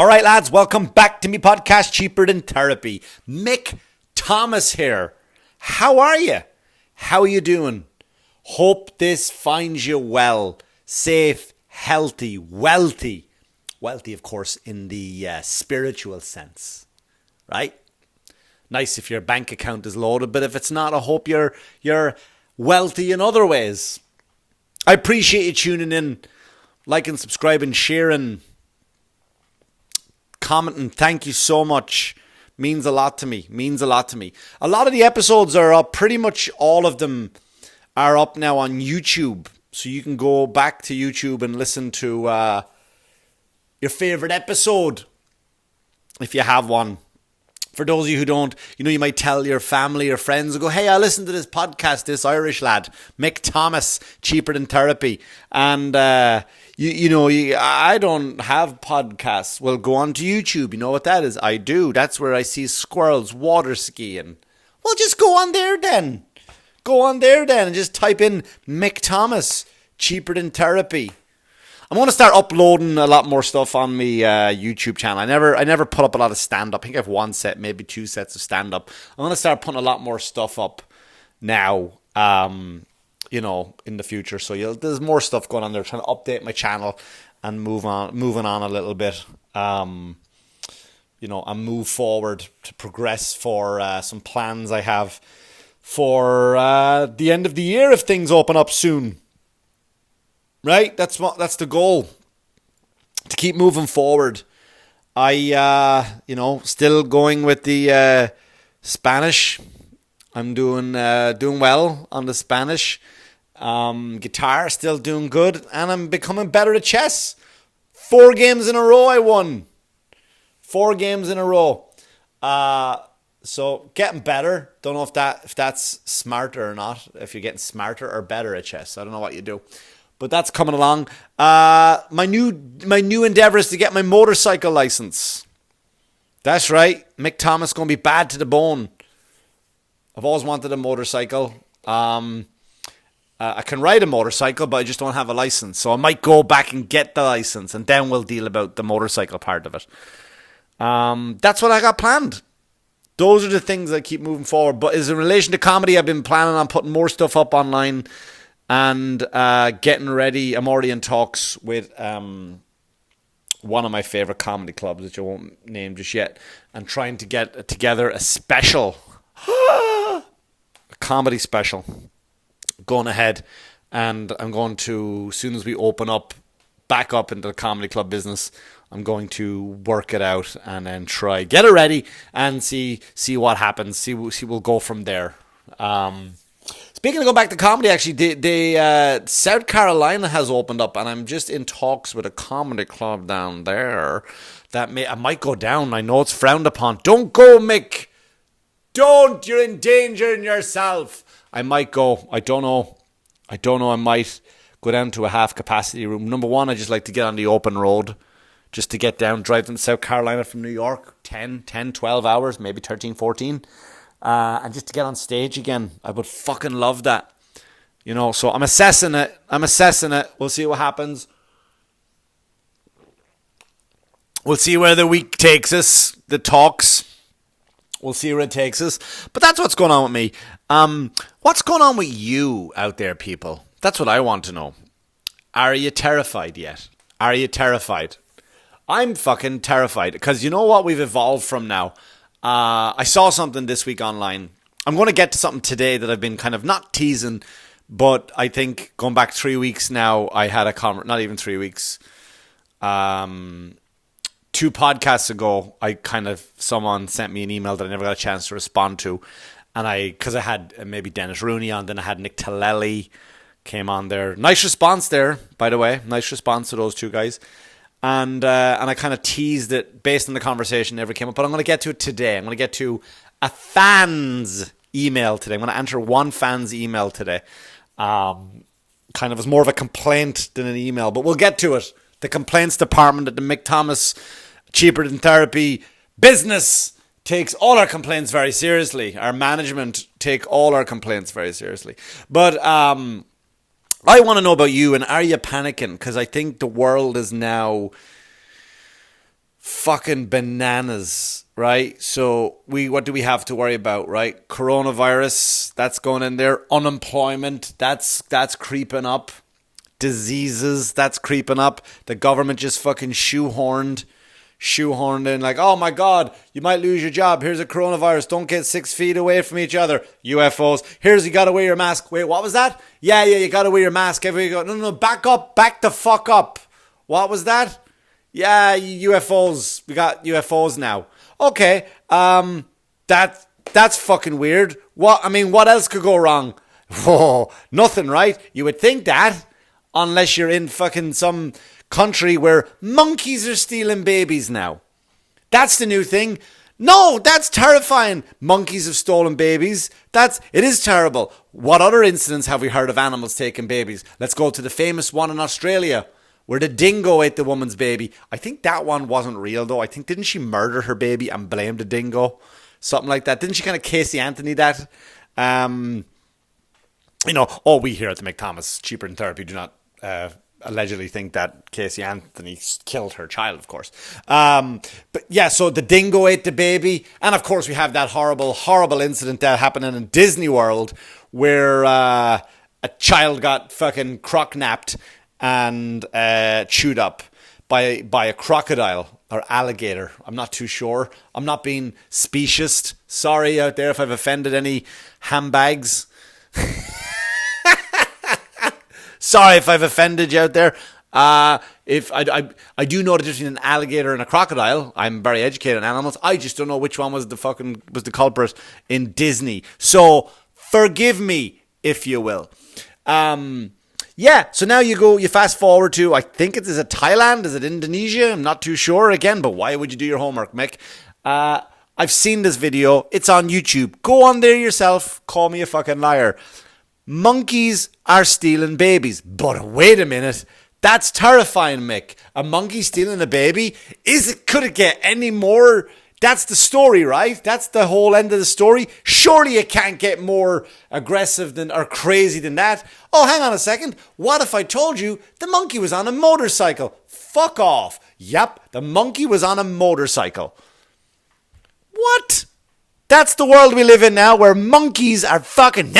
All right, lads, welcome back to me podcast, Cheaper Than Therapy. Mick Thomas here. How are you? How are you doing? Hope this finds you well, safe, healthy, wealthy. Wealthy, of course, in the spiritual sense, right? Nice if your bank account is loaded, but if it's not, I hope you're wealthy in other ways. I appreciate you tuning in, liking, subscribing, sharing, commenting. Thank you so much. Means a lot to me. A lot of the episodes are up. Pretty much all of them are up now on YouTube. So you can go back to YouTube and listen to your favorite episode if you have one. For those of you who don't, you might tell your family or friends and go, hey, I listened to this podcast, this Irish lad, Mick Thomas, Cheaper Than Therapy. And, I don't have podcasts. Well, go on to YouTube. You know what that is? I do. That's where I see squirrels water skiing. Well, just go on there then. And just type in Mick Thomas, Cheaper Than Therapy. I'm going to start uploading a lot more stuff on my YouTube channel. I never put up a lot of stand-up. I think I have one set, maybe two sets of stand-up. I'm going to start putting a lot more stuff up now, in the future. So there's more stuff going on there. Trying to update my channel and moving on a little bit. And move forward to progress for some plans I have for the end of the year if things open up soon. Right, that's the goal. To keep moving forward. I, still going with the Spanish. I'm doing well on the Spanish. Guitar still doing good, and I'm becoming better at chess. 4 games in a row I won. 4 games in a row. So getting better. Don't know if that's smarter or not. If you're getting smarter or better at chess, I don't know what you do. But that's coming along. My new endeavor is to get my motorcycle license. That's right. Mick Thomas going to be bad to the bone. I've always wanted a motorcycle. I can ride a motorcycle, but I just don't have a license. So I might go back and get the license, and then we'll deal about the motorcycle part of it. That's what I got planned. Those are the things I keep moving forward. But as in relation to comedy, I've been planning on putting more stuff up online. And getting ready, I'm already in talks with one of my favourite comedy clubs, which I won't name just yet, and trying to get together a special, a comedy special, going ahead. And I'm going to, as soon as we open up, back up into the comedy club business, I'm going to work it out and then get it ready and see what happens. We'll go from there. Speaking of going back to comedy, actually, the South Carolina has opened up, and I'm just in talks with a comedy club down there that I might go down. I know it's frowned upon. Don't go, Mick. Don't. You're endangering yourself. I might go. I don't know. I might go down to a half-capacity room. Number one, I just like to get on the open road just to get down, drive to South Carolina from New York, 10, 12 hours, maybe 13, 14. And just to get on stage again. I would fucking love that. So I'm assessing it. We'll see what happens. We'll see where the week takes us. The talks. We'll see where it takes us. But that's what's going on with me. What's going on with you out there, people? That's what I want to know. Are you terrified yet? Are you terrified? I'm fucking terrified. Because you know what we've evolved from now? I saw something this week online. I'm going to get to something today that I've been kind of not teasing, but I think going back 3 weeks now, I had not even 3 weeks. 2 podcasts ago, someone sent me an email that I never got a chance to respond to. And because I had maybe Dennis Rooney on, then I had Nick Tallelli came on there. Nice response there, by the way. Nice response to those 2 guys. And I kind of teased it based on the conversation that never came up. But I'm going to get to it today. I'm going to get to a fan's email today. I'm going to enter one fan's email today. Kind of as more of a complaint than an email. But we'll get to it. The complaints department at the Mick Thomas Cheaper Than Therapy business takes all our complaints very seriously. Our management take all our complaints very seriously. But I want to know about you, and are you panicking? Because I think the world is now fucking bananas, right? So what do we have to worry about, right? Coronavirus, that's going in there. Unemployment, that's creeping up. Diseases, that's creeping up. The government just fucking shoehorned in, like, oh my god, you might lose your job. Here's a coronavirus. Don't get 6 feet away from each other. UFOs. Here's, you gotta wear your mask. Wait, what was that? Yeah, you gotta wear your mask everywhere you go. No, back the fuck up. What was that? Yeah, UFOs. We got UFOs now. Okay, that's fucking weird. What else could go wrong? Whoa, nothing, right? You would think that, unless you're in fucking some country where monkeys are stealing babies now. That's the new thing. No, that's terrifying. Monkeys have stolen babies. It is terrible. What other incidents have we heard of animals taking babies? Let's go to the famous one in Australia, where the dingo ate the woman's baby. I think that one wasn't real, though. Didn't she murder her baby and blame the dingo? Something like that. Didn't she kind of Casey Anthony that? We here at the Mick Thomas Cheaper Than Therapy do not allegedly think that Casey Anthony killed her child, of course. But yeah, so the dingo ate the baby. And of course, we have that horrible incident that happened in Disney World where a child got fucking croc-napped and chewed up by a crocodile or alligator. I'm not too sure. I'm not being specious. Sorry out there if I've offended any handbags. Sorry if I've offended you out there. If I do know the difference between an alligator and a crocodile. I'm very educated on animals. I just don't know which one was the culprit in Disney. So forgive me, if you will. So now you fast forward to, I think is it Thailand? Is it Indonesia? I'm not too sure again, but why would you do your homework, Mick? I've seen this video. It's on YouTube. Go on there yourself. Call me a fucking liar. Monkeys are stealing babies. But wait a minute. That's terrifying, Mick. A monkey stealing a baby? Could it get any more? That's the story, right? That's the whole end of the story. Surely it can't get more aggressive or crazy than that. Oh, hang on a second. What if I told you the monkey was on a motorcycle? Fuck off. Yep, the monkey was on a motorcycle. What? That's the world we live in now, where monkeys are fucking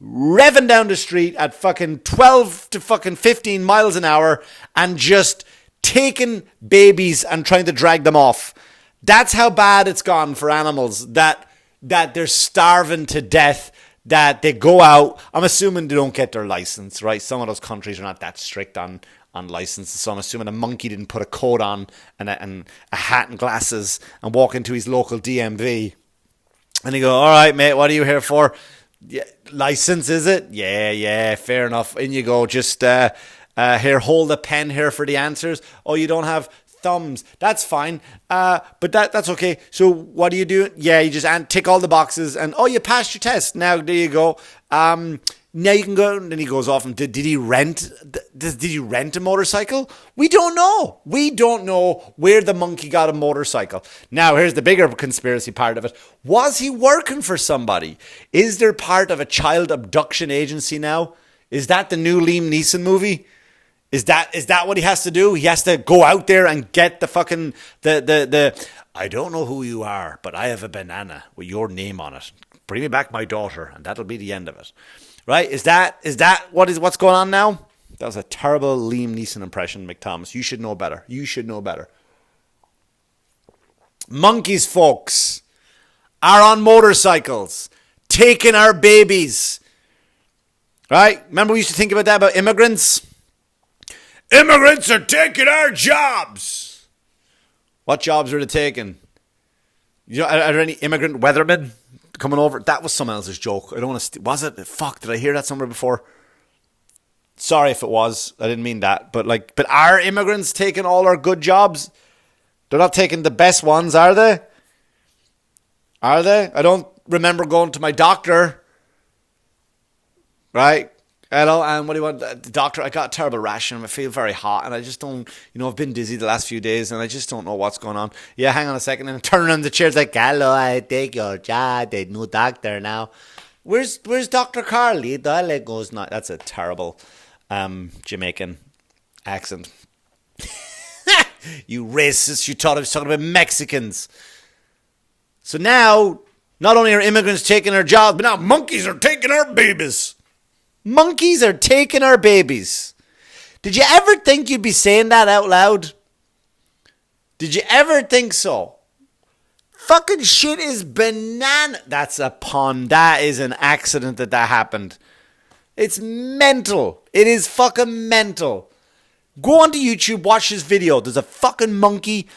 revving down the street at fucking 12 to fucking 15 miles an hour and just taking babies and trying to drag them off. That's how bad it's gone for animals, that they're starving to death, that they go out. I'm assuming they don't get their license, right? Some of those countries are not that strict on licenses, so I'm assuming a monkey didn't put a coat on and a hat and glasses and walk into his local DMV and he go, all right, mate, what are you here for? Yeah, license, is it? Yeah, fair enough. In you go, just here, hold a pen here for the answers. Oh, you don't have thumbs. That's fine. But that's okay. So what do you do? Yeah, you just tick all the boxes and, oh, you passed your test. Now, there you go. Now you can go. And then he goes off and did he rent a motorcycle? We don't know. We don't know where the monkey got a motorcycle. Now, here's the bigger conspiracy part of it. Was he working for somebody? Is there part of a child abduction agency now? Is that the new Liam Neeson movie? Is that what he has to do? He has to go out there and get the fucking the I don't know who you are, but I have a banana with your name on it. Bring me back my daughter, and that'll be the end of it. Right? Is that what's going on now? That was a terrible Liam Neeson impression, Mick Thomas. You should know better. Monkeys, folks, are on motorcycles, taking our babies. Right? Remember we used to think about that about immigrants? Immigrants are taking our jobs. What jobs are they taking? You know, are there any immigrant weathermen coming over? That was someone else's joke. I don't want to. Was it? Fuck! Did I hear that somewhere before? Sorry if it was. I didn't mean that. But are immigrants taking all our good jobs? They're not taking the best ones, are they? Are they? I don't remember going to my doctor. Right? Hello, and what do you want? The doctor, I got a terrible rash and I feel very hot and I just don't, I've been dizzy the last few days and I just don't know what's going on. Yeah, hang on a second. And I turn around the chair, it's like, hello, I take your job, the new doctor now. Where's Dr. Carly? Goes not. That's a terrible Jamaican accent. You racist, you thought I was talking about Mexicans. So now, not only are immigrants taking our jobs, but now monkeys are taking our babies. Monkeys are taking our babies. Did you ever think you'd be saying that out loud? Did you ever think so? Fucking shit is banana. That's a pun. That is an accident that happened. It's mental. It is fucking mental. Go onto YouTube, watch this video. There's a fucking monkey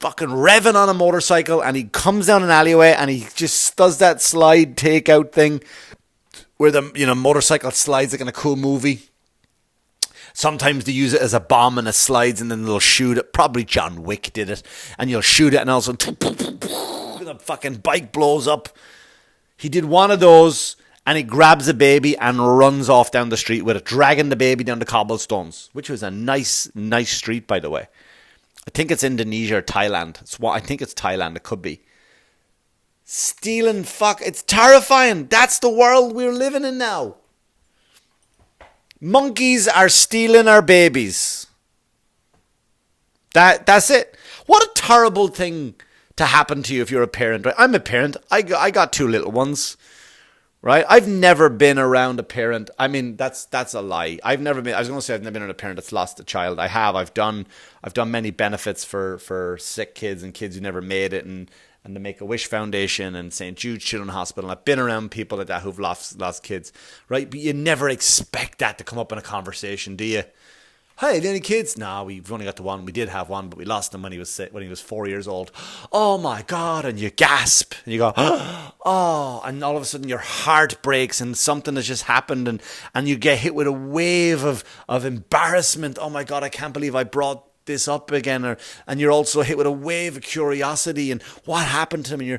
fucking revving on a motorcycle and he comes down an alleyway and he just does that slide takeout thing where the motorcycle slides like in a cool movie. Sometimes they use it as a bomb and it slides and then they'll shoot it. Probably John Wick did it. And you'll shoot it and also the fucking bike blows up. He did one of those and he grabs a baby and runs off down the street with it, dragging the baby down the cobblestones, which was a nice street, by the way. I think it's Indonesia or Thailand. I think it's Thailand. It could be. Stealing fuck. It's terrifying. That's the world we're living in now. Monkeys are stealing our babies. That's it. What a terrible thing to happen to you if you're a parent. Right? I'm a parent. I got 2 little ones. Right? I've never been around a parent. I mean, that's a lie. I've never been. I was going to say I've never been around a parent that's lost a child. I have. I've done many benefits for sick kids and kids who never made it, and the Make-A-Wish Foundation and St. Jude's Children's Hospital. I've been around people like that who've lost kids, right? But you never expect that to come up in a conversation, do you? Hey, any kids? No, we've only got the one. We did have one, but we lost him when he was 4 years old. Oh my God. And you gasp and you go, oh, and all of a sudden your heart breaks and something has just happened and you get hit with a wave of embarrassment. Oh my God, I can't believe I brought this up again, and you're also hit with a wave of curiosity and what happened to him, and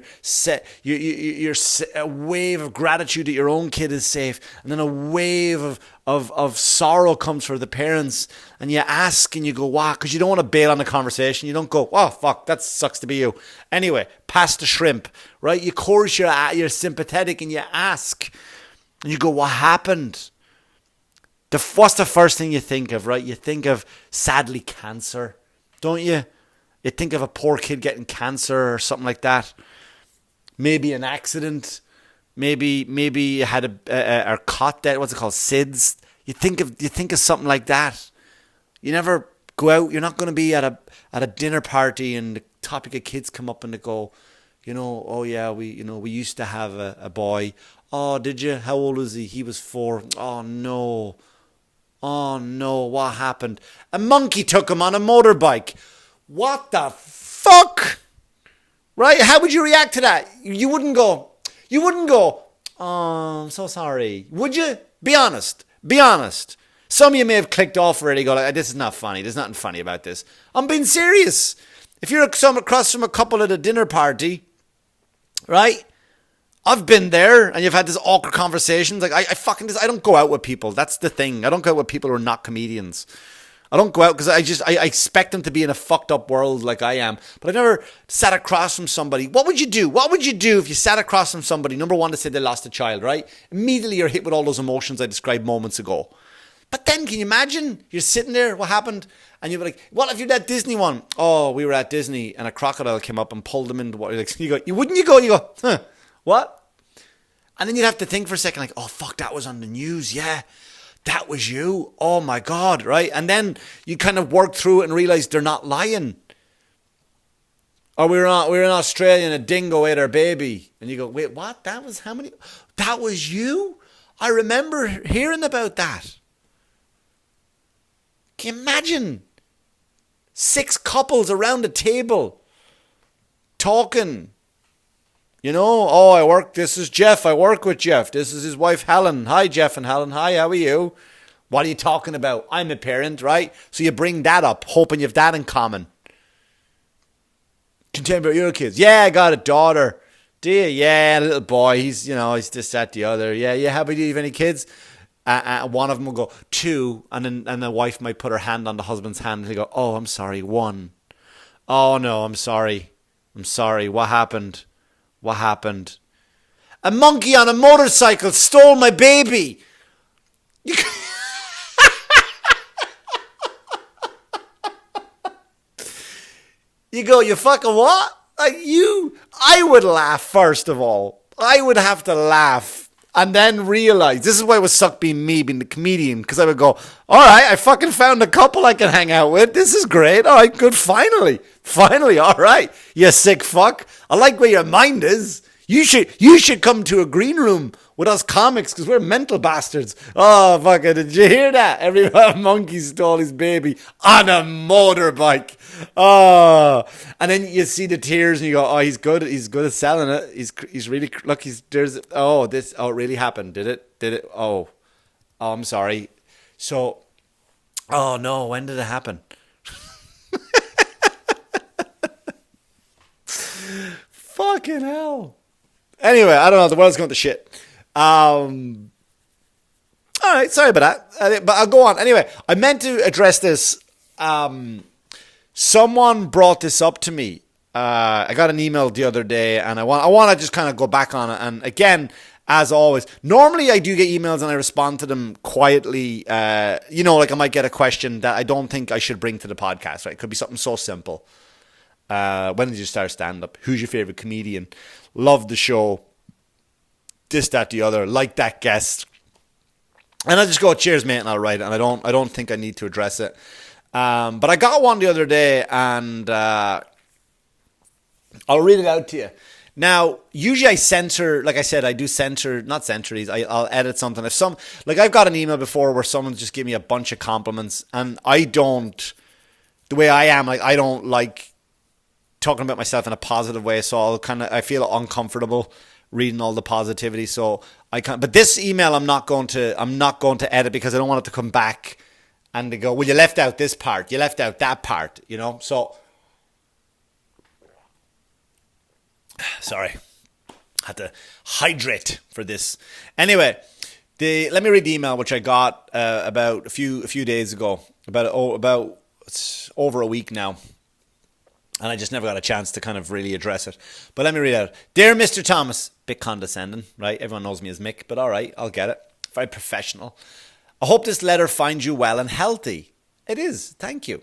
you're a wave of gratitude that your own kid is safe, and then a wave of sorrow comes for the parents, and you ask and you go, wow, because you don't want to bail on the conversation. You don't go, oh fuck, that sucks to be you. Anyway, pass the shrimp, right? You course, you're sympathetic and you ask and you go, what happened? What's the first thing you think of, right? You think of, sadly, cancer, don't you? You think of a poor kid getting cancer or something like that. Maybe an accident. Maybe you had a cot debt. What's it called? SIDS. You think of something like that. You never go out. You're not going to be at a dinner party and the topic of kids come up and they go, oh yeah, we used to have a boy. Oh, did you? How old was he? He was 4. Oh no. Oh no, what happened? A monkey took him on a motorbike. What the fuck? Right? How would you react to that? You wouldn't go, oh, I'm so sorry. Would you? Be honest. Some of you may have clicked off already, go like, this is not funny. There's nothing funny about this. I'm being serious. If you're across from a couple at a dinner party, right? I've been there and you've had this awkward conversations. Like, I don't go out with people. That's the thing. I don't go out with people who are not comedians. I don't go out because I expect them to be in a fucked up world like I am. But I've never sat across from somebody. What would you do? What would you do if you sat across from somebody, number one, to say they lost a child, right? Immediately you're hit with all those emotions I described moments ago. But then, can you imagine? You're sitting there, what happened? And you'd be like, what if you're that Disney one? Oh, we were at Disney and a crocodile came up and pulled them into water. Like, you go, huh, what? And then you'd have to think for a second, like, oh, fuck, that was on the news. Yeah, that was you. Oh, my God, right? And then you kind of work through it and realize they're not lying. Or we were in Australia and a dingo ate our baby. And you go, wait, what? That was how many? That was you? I remember hearing about that. Can you imagine 6 couples around a table talking? This is Jeff. I work with Jeff. This is his wife, Helen. Hi, Jeff and Helen. Hi, how are you? What are you talking about? I'm a parent, right? So you bring that up, hoping you have that in common. Can you tell me about your kids? Yeah, I got a daughter. Do you? Yeah, a little boy. He's this, that, the other. Yeah. How about you? Have any kids? One of them will go, 2. And the wife might put her hand on the husband's hand and they go, oh, I'm sorry, 1. Oh, no, I'm sorry. What happened? What happened? A monkey on a motorcycle stole my baby. You go, you fucking what? I would laugh first of all. I would have to laugh and then realize, this is why it would suck being me, being the comedian, because I would go, all right, I fucking found a couple I can hang out with. This is great. All right, good. Finally, all right, you sick fuck. I like where your mind is. You should come to a green room with us comics because we're mental bastards. Oh, fucking, did you hear that? Every monkey stole his baby on a motorbike. Oh, and then you see the tears and you go, oh, he's good at selling it. He's really, look, it really happened. Did it? Oh, I'm sorry. So, oh no, when did it happen? Fucking hell. Anyway, I don't know. The world's going to shit. All right, sorry about that. But I'll go on. Anyway, I meant to address this. Someone brought this up to me. I got an email the other day, and I want to just kind of go back on it. And again, as always, normally I do get emails and I respond to them quietly. Like I might get a question that I don't think I should bring to the podcast. Right? It could be something so simple. When did you start stand-up? Who's your favorite comedian? Love the show. This, that, the other. Like that guest. And I just go, cheers, mate, and I'll write it. And I don't think I need to address it. But I got one the other day, and I'll read it out to you. Now, usually I censor, like I said, I do censor, not censor these, I'll edit something. I've got an email before where someone just gave me a bunch of compliments, and the way I am, I don't like talking about myself in a positive way, so I feel uncomfortable reading all the positivity. So I can't. But this email, I'm not going to edit because I don't want it to come back and they go, well, you left out this part, you left out that part, So sorry, I had to hydrate for this. Anyway, let me read the email which I got about a few days ago, about it's over a week now. And I just never got a chance to kind of really address it. But let me read out. Dear Mr. Thomas, bit condescending, right? Everyone knows me as Mick, but all right, I'll get it. Very professional. I hope this letter finds you well and healthy. It is. Thank you.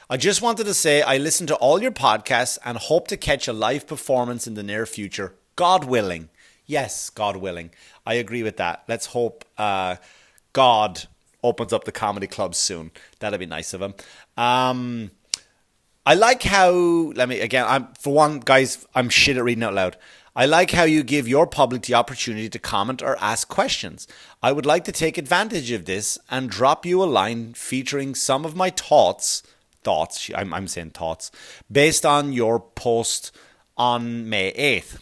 I just wanted to say I listen to all your podcasts and hope to catch a live performance in the near future. God willing. Yes, God willing. I agree with that. Let's hope God opens up the comedy clubs soon. That'd be nice of him. I like how, for one, guys, I'm shit at reading out loud. I like how you give your public the opportunity to comment or ask questions. I would like to take advantage of this and drop you a line featuring some of my thoughts, I'm saying thoughts, based on your post on May 8th.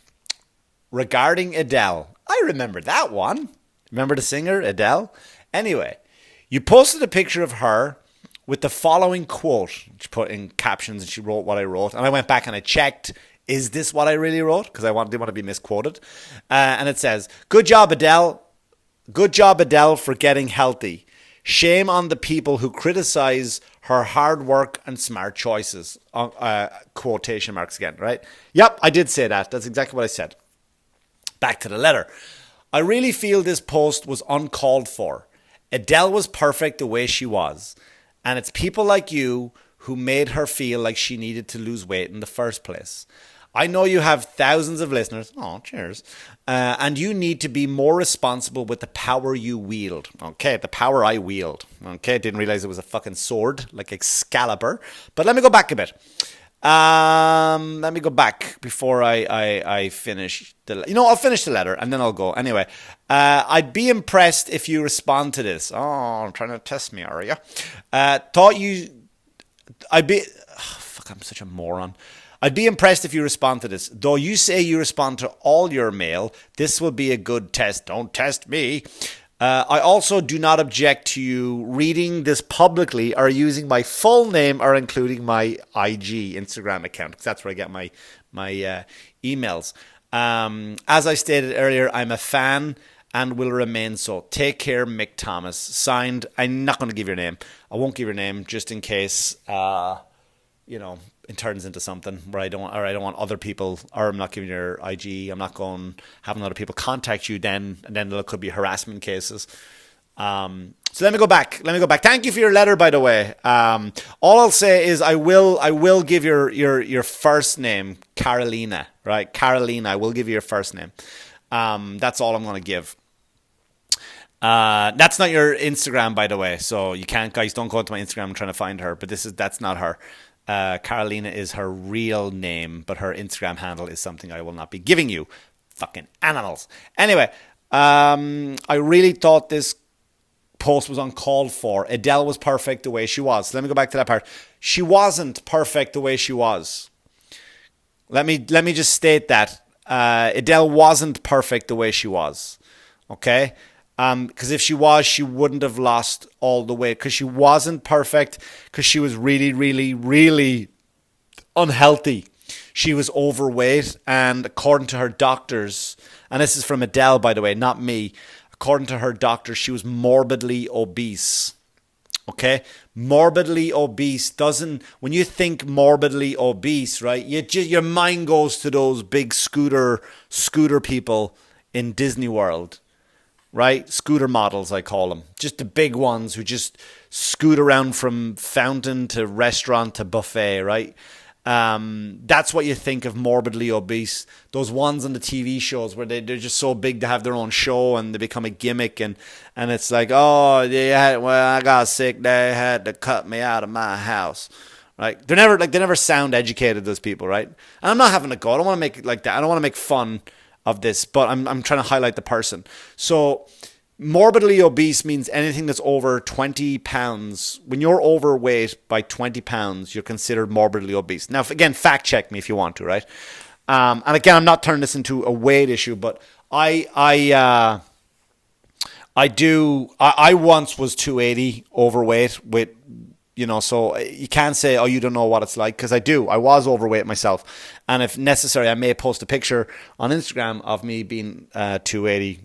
Regarding Adele. I remember that one. Remember the singer, Adele? Anyway, you posted a picture of her with the following quote. She put in captions and she wrote what I wrote. And I went back and I checked, is this what I really wrote? Because I didn't want to be misquoted. And it says, good job, Adele. Good job, Adele, for getting healthy. Shame on the people who criticize her hard work and smart choices. Quotation marks again, right? Yep, I did say that. That's exactly what I said. Back to the letter. I really feel this post was uncalled for. Adele was perfect the way she was. And it's people like you who made her feel like she needed to lose weight in the first place. I know you have thousands of listeners. Oh, cheers. And you need to be more responsible with the power you wield. Okay, the power I wield. Okay, didn't realize it was a fucking sword, like Excalibur. But let me go back a bit. Let me go back before I finish I'll finish the letter and then I'll go. Anyway, I'd be impressed if you respond to this. Oh, I'm trying to test me, are you? I'm such a moron. I'd be impressed if you respond to this. Though you say you respond to all your mail, this will be a good test. Don't test me. I also do not object to you reading this publicly or using my full name or including my Instagram account, because that's where I get my emails. As I stated earlier, I'm a fan and will remain so. Take care, Mick Thomas. Signed, I'm not going to give your name. I won't give your name just in case, it turns into something where I don't want other people, or I'm not giving your IG. I'm not going having other people contact you then, and then there could be harassment cases. So let me go back. Thank you for your letter, by the way. All I'll say is I will give your first name, Carolina, right? Carolina, I will give you your first name. That's all I'm going to give. That's not your Instagram, by the way. So you can't, guys, don't go to my Instagram trying to find her. But that's not her. Carolina is her real name, but her Instagram handle is something I will not be giving you. Fucking animals. Anyway, I really thought this post was uncalled for. Adele was perfect the way she was. So let me go back to that part. She wasn't perfect the way she was. Let me just state that. Adele wasn't perfect the way she was. Okay? Because if she was, she wouldn't have lost all the weight. Because she wasn't perfect. Because she was really, really, really unhealthy. She was overweight. And according to her doctors, and this is from Adele, by the way, not me. According to her doctor, she was morbidly obese. Okay? Morbidly obese doesn't... When you think morbidly obese, right, your mind goes to those big scooter people in Disney World, right? Scooter models, I call them. Just the big ones who just scoot around from fountain to restaurant to buffet, right? That's what you think of morbidly obese. Those ones on the TV shows where they're just so big to have their own show and they become a gimmick and it's like, oh, I got sick, they had to cut me out of my house. Right? They never sound educated, those people, right? And I'm not having a go. I don't want to make it like that. I don't want to make fun of this, but I'm trying to highlight the person. So morbidly obese means anything that's over 20 pounds. When you're overweight by 20 pounds, you're considered morbidly obese. Now, again, fact check me if you want to, right? And again, I'm not turning this into a weight issue, but I once was 280 overweight with, so you can't say, oh, you don't know what it's like, because I do. I was overweight myself. And if necessary, I may post a picture on Instagram of me being 280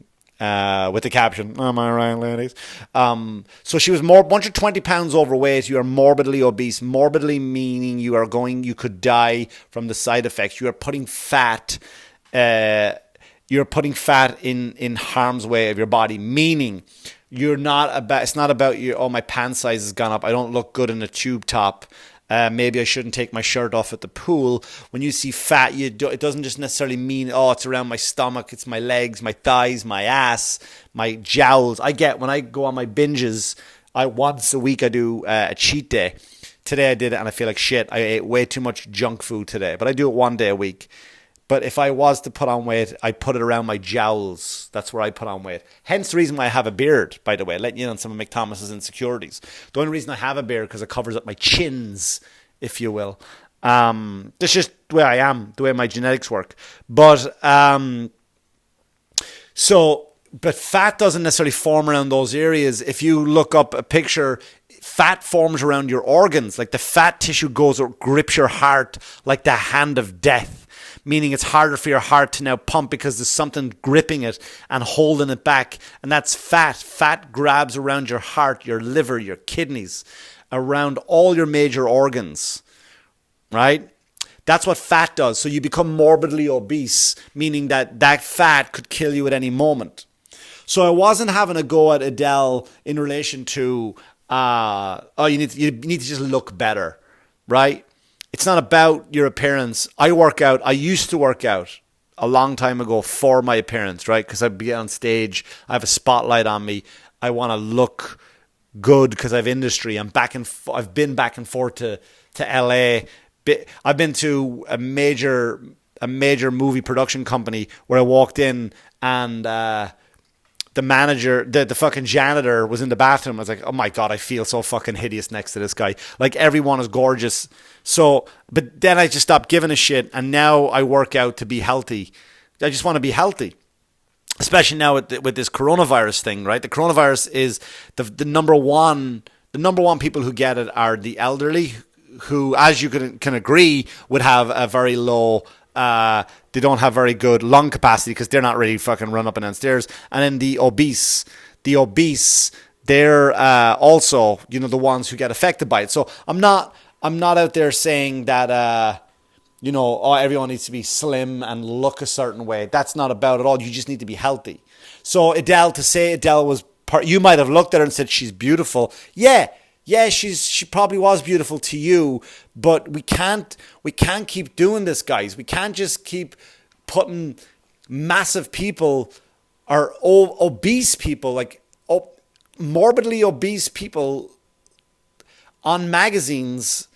with the caption, am I right, ladies? So she was 120 pounds overweight. You are morbidly obese. Morbidly meaning you could die from the side effects. You are putting fat in harm's way of your body, meaning it's not about my pant size has gone up, I don't look good in a tube top, maybe I shouldn't take my shirt off at the pool. When you see fat, it doesn't just necessarily mean, it's around my stomach, it's my legs, my thighs, my ass, my jowls. When I go on my binges, once a week I do a cheat day. Today I did it and I feel like shit. I ate way too much junk food today, but I do it one day a week. But if I was to put on weight, I put it around my jowls. That's where I put on weight. Hence the reason why I have a beard, by the way, letting you in on some of Mick Thomas's insecurities. The only reason I have a beard because it covers up my chins, if you will. That's just the way I am, the way my genetics work. But fat doesn't necessarily form around those areas. If you look up a picture, fat forms around your organs. Like the fat tissue grips your heart like the hand of death. Meaning it's harder for your heart to now pump because there's something gripping it and holding it back. And that's fat. Fat grabs around your heart, your liver, your kidneys, around all your major organs, right? That's what fat does. So you become morbidly obese, meaning that fat could kill you at any moment. So I wasn't having a go at Adele in relation to, you need to just look better, right? It's not about your appearance. I used to work out a long time ago for my appearance, right? Because I'd be on stage. I have a spotlight on me. I want to look good because I have industry. I've been back and forth to LA. I've been to a major movie production company where I walked in and the manager, the fucking janitor was in the bathroom. I was like, oh my God, I feel so fucking hideous next to this guy. Like everyone is gorgeous. So, but then I just stopped giving a shit. And now I work out to be healthy. I just want to be healthy. Especially now with this coronavirus thing, right? The coronavirus is the number one people who get it are the elderly who, as you can agree, would have a very low, they don't have very good lung capacity because they're not really fucking run up and downstairs. And then the obese, they're also, the ones who get affected by it. So I'm not out there saying that, everyone needs to be slim and look a certain way. That's not about it all. You just need to be healthy. So Adele was You might have looked at her and said she's beautiful. Yeah, she probably was beautiful to you, but we can't keep doing this, guys. We can't just keep putting massive people or obese people, like morbidly obese people, on magazines,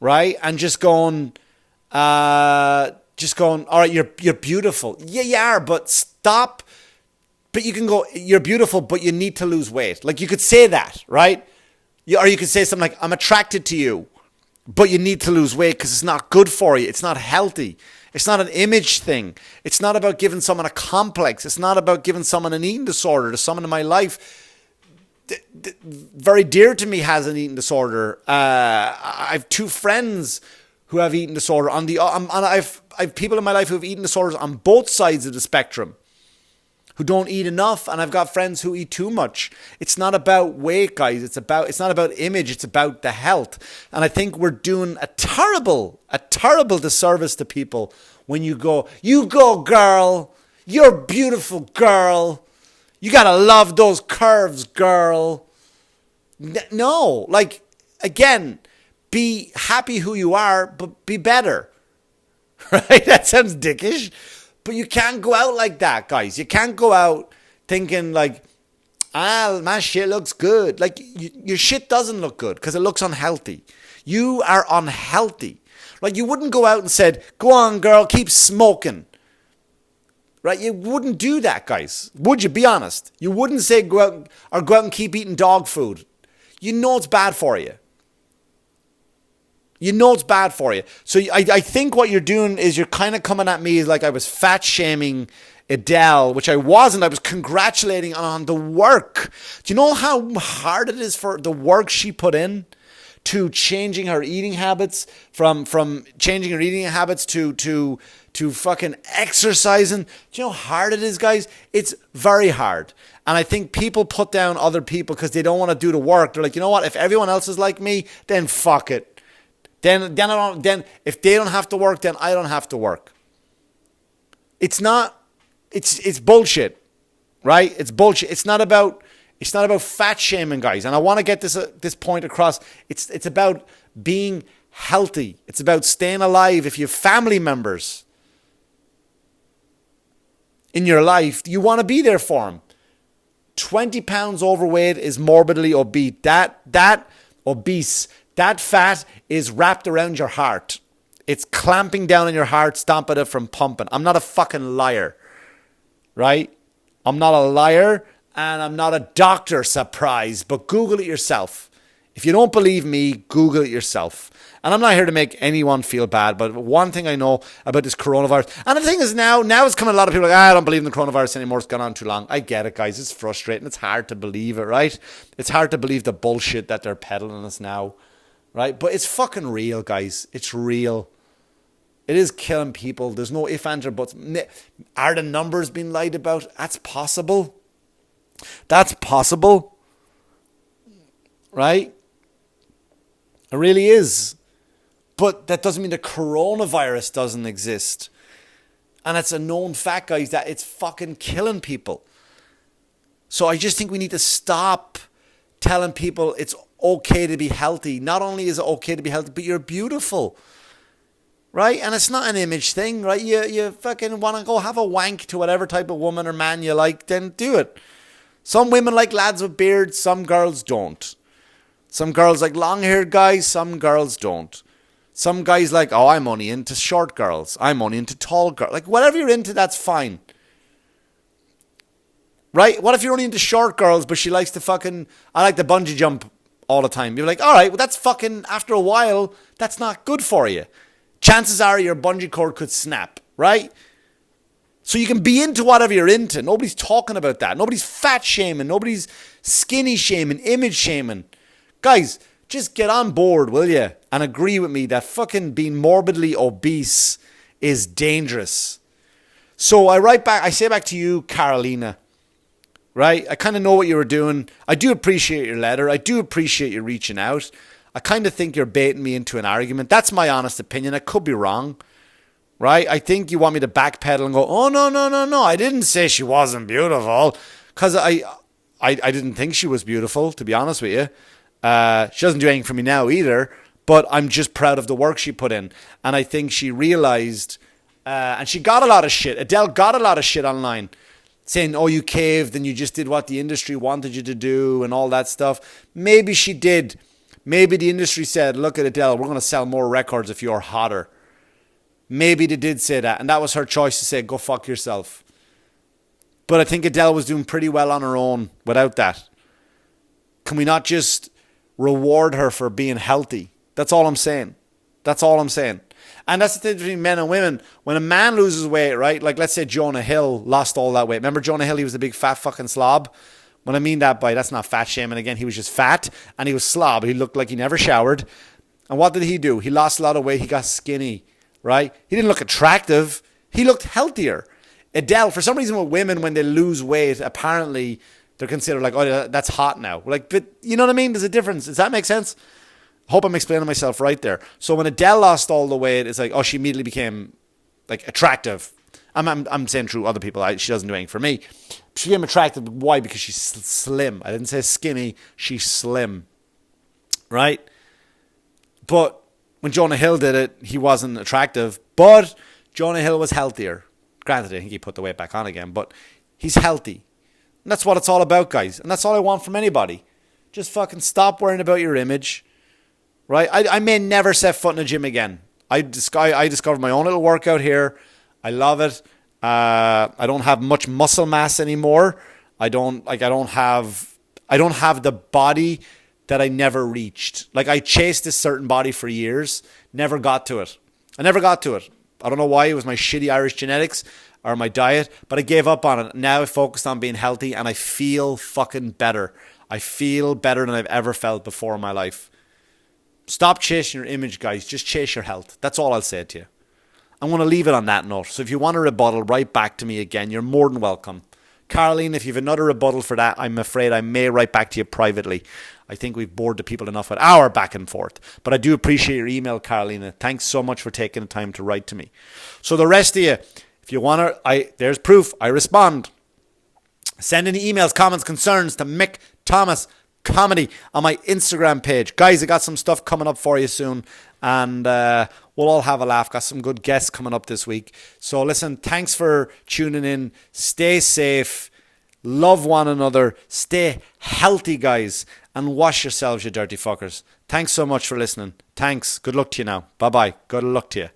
right? And just going, all right, you're beautiful. Yeah, you are, but stop. But you can go, you're beautiful, but you need to lose weight. Like, you could say that, right? Or you could say something like, I'm attracted to you, but you need to lose weight because it's not good for you. It's not healthy. It's not an image thing. It's not about giving someone a complex. It's not about giving someone an eating disorder. To someone in my life very dear to me has an eating disorder. I have two friends who have eating disorder. I've people in my life who have eating disorders on both sides of the spectrum, who don't eat enough, and I've got friends who eat too much. It's not about weight, guys. It's not about image. It's about the health. And I think we're doing a terrible disservice to people when you go, girl, you're a beautiful girl. You gotta love those curves, girl. No, like, again, be happy who you are, but be better. Right? That sounds dickish. But you can't go out like that, guys. You can't go out thinking like, my shit looks good. Like, your shit doesn't look good because it looks unhealthy. You are unhealthy. Like, you wouldn't go out and said, go on, girl, keep smoking. Right? You wouldn't do that, guys. Would you? Be honest. You wouldn't say go out and keep eating dog food. You know it's bad for you. You know it's bad for you. So I think what you're doing is you're kind of coming at me like I was fat shaming Adele, which I wasn't. I was congratulating on the work. Do you know how hard it is for the work she put in to changing her eating habits, from changing her eating habits to fucking exercising? Do you know how hard it is, guys? It's very hard. And I think people put down other people because they don't want to do the work. They're like, you know what? If everyone else is like me, then fuck it. Then if they don't have to work, then I don't have to work. It's bullshit, right? It's bullshit. It's not about fat shaming, guys. And I want to get this point across. It's about being healthy. It's about staying alive. If you have family members in your life, you want to be there for them. 20 pounds overweight is morbidly obese. That obese. That fat is wrapped around your heart. It's clamping down on your heart, stopping it from pumping. I'm not a fucking liar, right? I'm not a liar, and I'm not a doctor, surprise, but Google it yourself. If you don't believe me, Google it yourself. And I'm not here to make anyone feel bad, but one thing I know about this coronavirus, and the thing is now it's coming a lot of people like, I don't believe in the coronavirus anymore, it's gone on too long. I get it, guys, it's frustrating, it's hard to believe it, right? It's hard to believe the bullshit that they're peddling us now. Right? But it's fucking real, guys. It's real. It is killing people. There's no ifs, ands, or buts. Are the numbers being lied about? That's possible. That's possible. Right? It really is. But that doesn't mean the coronavirus doesn't exist. And it's a known fact, guys, that it's fucking killing people. So I just think we need to stop telling people it's okay to be healthy. Not only is it okay to be healthy, but you're beautiful, right? And it's not an image thing, right? You fucking want to go have a wank to whatever type of woman or man you like, then do it. Some women like lads with beards, some girls don't. Some girls like long-haired guys, some girls don't. Some guys like, oh, I'm only into short girls. I'm only into tall girls. Like, whatever you're into, that's fine. Right? What if you're only into short girls, but she likes to fucking, I like the bungee jump all the time. You're like, all right, well, that's fucking, after a while, that's not good for you. Chances are your bungee cord could snap, right? So you can be into whatever you're into. Nobody's talking about that. Nobody's fat shaming. Nobody's skinny shaming, image shaming. Guys, just get on board, will you? And agree with me that fucking being morbidly obese is dangerous. So I say back to you, Carolina. Right? I kind of know what you were doing. I do appreciate your letter. I do appreciate you reaching out. I kind of think you're baiting me into an argument. That's my honest opinion. I could be wrong. Right? I think you want me to backpedal and go, oh, no. I didn't say she wasn't beautiful. Because I didn't think she was beautiful, to be honest with you. She doesn't do anything for me now either, but I'm just proud of the work she put in. And I think she realized, and she got a lot of shit. Adele got a lot of shit online saying, oh, you caved and you just did what the industry wanted you to do and all that stuff. Maybe she did. Maybe the industry said, look at Adele, we're going to sell more records if you're hotter. Maybe they did say that, and that was her choice to say, go fuck yourself. But I think Adele was doing pretty well on her own without that. Can we not just reward her for being healthy? That's all I'm saying. That's all I'm saying. And that's the thing between men and women. When a man loses weight, right? Like, let's say Jonah Hill lost all that weight. Remember Jonah Hill? He was a big fat fucking slob. What I mean that by, that's not fat shaming again. He was just fat and he was slob. He looked like he never showered. And what did he do? He lost a lot of weight. He got skinny, right? He didn't look attractive. He looked healthier. Adele, for some reason with women, when they lose weight, apparently they're considered like, oh, that's hot now. Like, but you know what I mean? There's a difference. Does that make sense? Hope I'm explaining myself right there. So when Adele lost all the weight, it's like, oh, she immediately became like attractive. I'm saying through other people. She doesn't do anything for me. She became attractive. Why? Because she's slim. I didn't say skinny. She's slim. Right? But when Jonah Hill did it, he wasn't attractive. But Jonah Hill was healthier. Granted, I think he put the weight back on again. But he's healthy. And that's what it's all about, guys. And that's all I want from anybody. Just fucking stop worrying about your image. Right? I may never set foot in a gym again. I discovered my own little workout here. I love it. I don't have much muscle mass anymore. I don't have the body that I never reached. Like, I chased this certain body for years, never got to it. I don't know why. It was my shitty Irish genetics or my diet, but I gave up on it. Now I focused on being healthy and I feel fucking better. I feel better than I've ever felt before in my life. Stop chasing your image, guys. Just chase your health. That's all I'll say to you. I'm going to leave it on that note. So if you want a rebuttal, write back to me again. You're more than welcome. Caroline, if you have another rebuttal for that, I'm afraid I may write back to you privately. I think we've bored the people enough with our back and forth. But I do appreciate your email, Carolina. Thanks so much for taking the time to write to me. So the rest of you, if you want to, there's proof. I respond. Send any emails, comments, concerns to Mick Thomas Comedy on my Instagram page. Guys, I got some stuff coming up for you soon. And we'll all have a laugh. Got some good guests coming up this week. So listen, thanks for tuning in. Stay safe. Love one another. Stay healthy, guys. And wash yourselves, you dirty fuckers. Thanks so much for listening. Thanks. Good luck to you now. Bye-bye. Good luck to you.